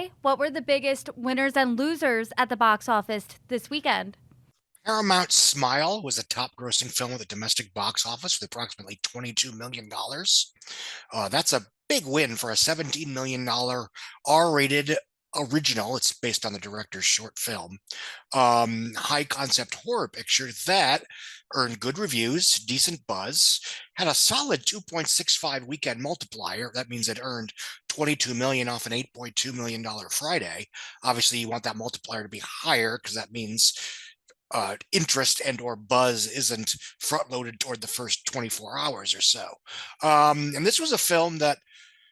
Tuesday. What were the biggest winners and losers at the box office this weekend? Paramount's Smile was the top grossing film at the domestic box office with approximately $22 million. That's a big win for a $17 million R-rated original. It's based on the director's short film. High concept horror picture that earned good reviews, decent buzz, had a solid 2.65 weekend multiplier. That means it earned 22 million off an $8.2 million Friday. Obviously, you want that multiplier to be higher because that means interest and or buzz isn't front loaded toward the first 24 hours or so. And this was a film that,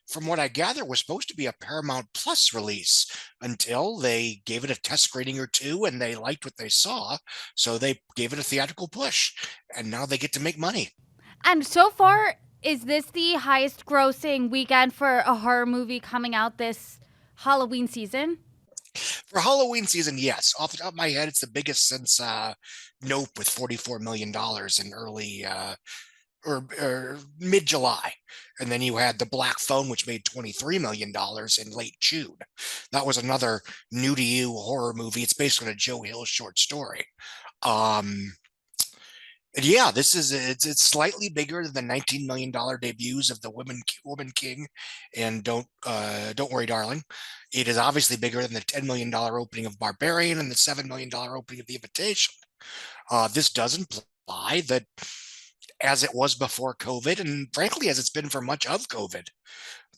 from what I gather, was supposed to be a Paramount Plus release until they gave it a test screening or two and they liked what they saw. So they gave it a theatrical push and now they get to make money. And so far, is this the highest grossing weekend for a horror movie coming out this Halloween season? For Halloween season, yes. Off the top of my head, it's the biggest since Nope with $44 million in early or mid July. And then you had The Black Phone, which made $23 million in late June. That was another new to you horror movie. It's based on a Joe Hill short story. Um, and yeah, it's slightly bigger than the $19 million debuts of the Woman King and Don't Worry Darling. It is obviously bigger than the $10 million opening of Barbarian and the $7 million opening of The Invitation. This does imply that, as it was before COVID, and frankly, as it's been for much of COVID,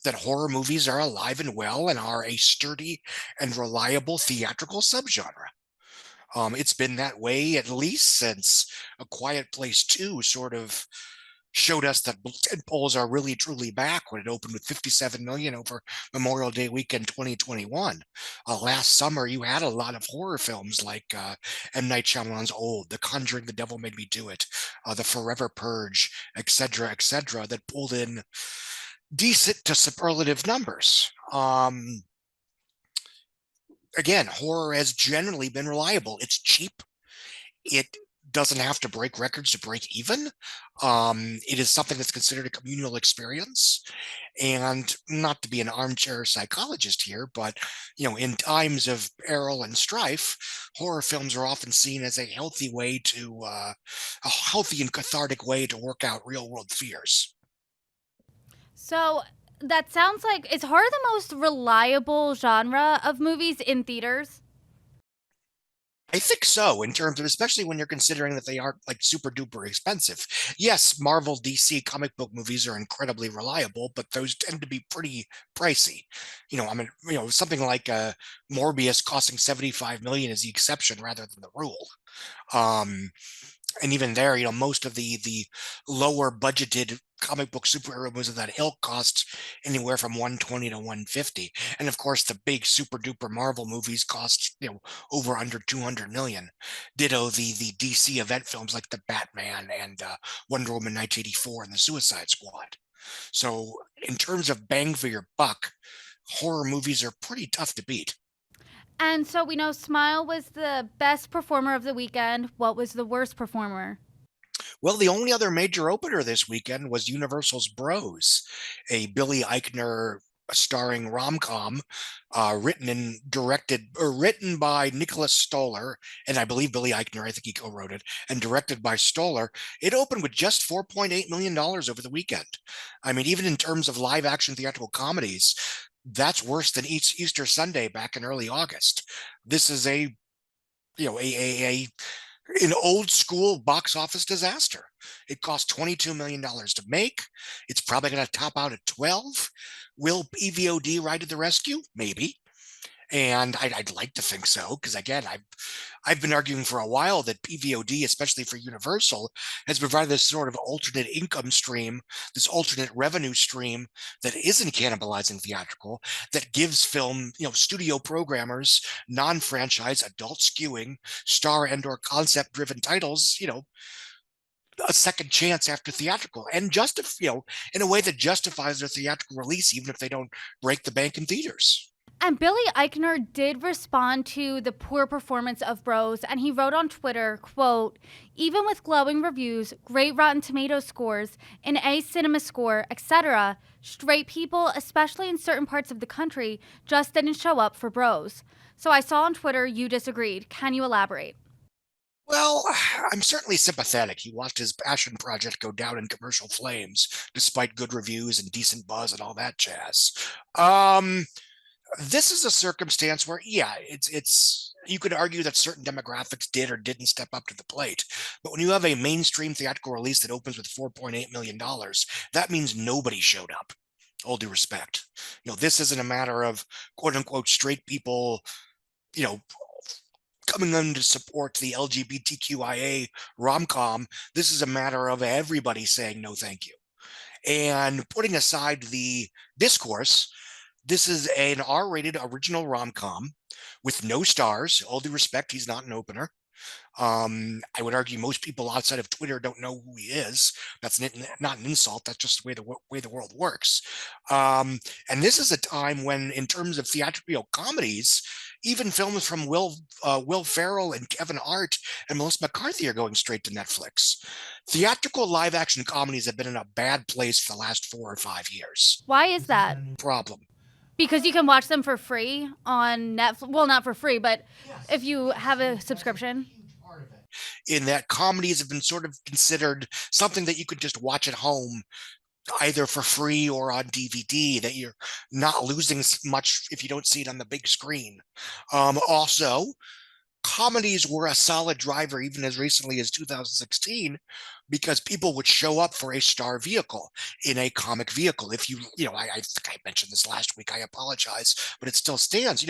that horror movies are alive and well and are a sturdy and reliable theatrical subgenre. It's been that way at least since A Quiet Place 2 sort of showed us that tentpoles are really truly back when it opened with 57 million over Memorial Day weekend 2021. Last summer, you had a lot of horror films like M. Night Shyamalan's Old, The Conjuring, The Devil Made Me Do It, The Forever Purge, etc., that pulled in decent to superlative numbers. Again, horror has generally been reliable. It's cheap. It doesn't have to break records to break even. It is something that's considered a communal experience. And not to be an armchair psychologist here, but in times of peril and strife, horror films are often seen as a healthy way to a healthy and cathartic way to work out real world fears. So that sounds like is horror the most reliable genre of movies in theaters? I think so, in terms of, especially when you're considering that they aren't like super duper expensive. Yes, Marvel DC comic book movies are incredibly reliable, but those tend to be pretty pricey. Something like Morbius costing 75 million is the exception rather than the rule. Um, and even there, most of the lower budgeted comic book superhero movies of that ilk cost anywhere from 120 to 150. And of course, the big super duper Marvel movies cost, over under 200 million. Ditto the DC event films like the Batman and Wonder Woman 1984 and the Suicide Squad. So in terms of bang for your buck, horror movies are pretty tough to beat. And so we know Smile was the best performer of the weekend. What was the worst performer? Well, the only other major opener this weekend was Universal's Bros, a Billy Eichner starring rom-com, written by Nicholas Stoller, and I believe Billy Eichner, I think he co-wrote it, and directed by Stoller. It opened with just $4.8 million over the weekend. I mean, even in terms of live action theatrical comedies, that's worse than Easter Sunday back in early August. This is a you know a an old school box office disaster. It cost $22 million to make. It's probably going to top out at 12. Will EVOD ride to the rescue? Maybe. And I'd like to think so, because again, I've been arguing for a while that PVOD, especially for Universal, has provided this sort of alternate income stream, this alternate revenue stream that isn't cannibalizing theatrical, that gives film, studio programmers, non-franchise, adult skewing, star and/or concept-driven titles, a second chance after theatrical, and in a way that justifies their theatrical release, even if they don't break the bank in theaters. And Billy Eichner did respond to the poor performance of Bros, and he wrote on Twitter, quote, "Even with glowing reviews, great Rotten Tomatoes scores, an A cinema score, etc., Straight people, especially in certain parts of the country, just didn't show up for bros. So I saw on Twitter you disagreed. Can you elaborate? Well, I'm certainly sympathetic. He watched his passion project go down in commercial flames, despite good reviews and decent buzz and all that jazz. Um, this is a circumstance where, yeah, it's you could argue that certain demographics did or didn't step up to the plate. But when you have a mainstream theatrical release that opens with $4.8 million, that means nobody showed up. All due respect. This isn't a matter of quote unquote straight people, you know, coming in to support the LGBTQIA rom-com. This is a matter of everybody saying no thank you. And putting aside the discourse, this is an R-rated original rom-com with no stars. All due respect, he's not an opener. I would argue most people outside of Twitter don't know who he is. That's not an insult. That's just the way the world works. And this is a time when, in terms of theatrical comedies, even films from Will Ferrell and Kevin Hart and Melissa McCarthy are going straight to Netflix. Theatrical live action comedies have been in a bad place for the last 4 or 5 years. Why is that? Problem. Because you can watch them for free on Netflix. Well, not for free, but if you have a subscription. In that comedies have been sort of considered something that you could just watch at home, either for free or on DVD, that you're not losing much if you don't see it on the big screen. Also, comedies were a solid driver even as recently as 2016 because people would show up for a star vehicle in a comic vehicle. If I think I mentioned this last week, I apologize, but it still stands.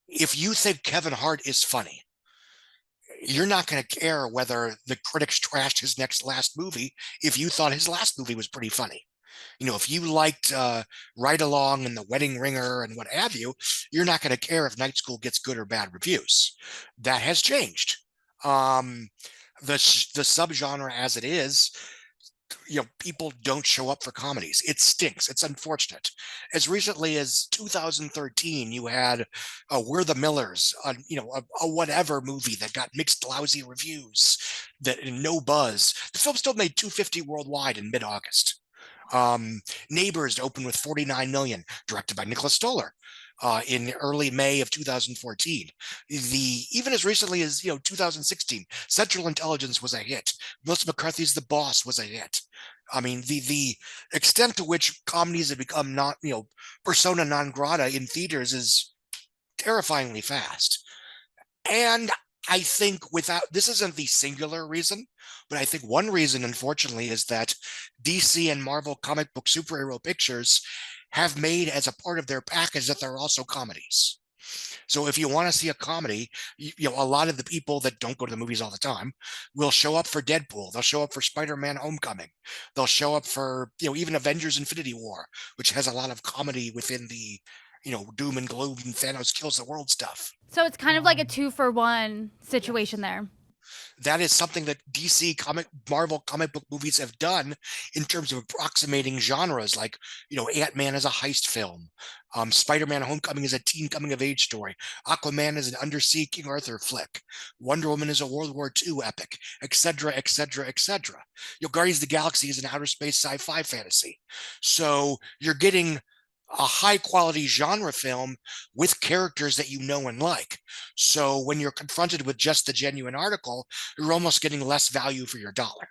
If you think Kevin Hart is funny, you're not going to care whether the critics trashed his last movie if you thought his last movie was pretty funny. If you liked Ride Along and The Wedding Ringer and what have you, you're not going to care if Night School gets good or bad reviews. That has changed. The subgenre as it is, people don't show up for comedies. It stinks. It's unfortunate. As recently as 2013, you had We're the Millers, a whatever movie that got mixed, lousy reviews, that no buzz. The film still made 250 worldwide in mid-August. Neighbors opened with 49 million, directed by Nicholas Stoller. In early May of 2014, even as recently as 2016, Central Intelligence was a hit. Melissa McCarthy's The Boss was a hit. I mean, the extent to which comedies have become not persona non grata in theaters is terrifyingly fast. And I think this isn't the singular reason, but I think one reason, unfortunately, is that DC and Marvel comic book superhero pictures have made as a part of their package that they're also comedies. So if you want to see a comedy, a lot of the people that don't go to the movies all the time will show up for Deadpool. They'll show up for Spider-Man Homecoming. They'll show up for, even Avengers Infinity War, which has a lot of comedy within the, doom and gloom and Thanos kills the world stuff. So it's kind of like a 2-for-1 situation there. That is something that Marvel comic book movies have done in terms of approximating genres, like, Ant-Man is a heist film. Spider-Man Homecoming is a teen coming of age story. Aquaman is an undersea King Arthur flick. Wonder Woman is a World War II epic, etc., etc., etc. Guardians of the Galaxy is an outer space sci-fi fantasy. So you're getting a high quality genre film with characters that you know and like. So when you're confronted with just the genuine article, you're almost getting less value for your dollar.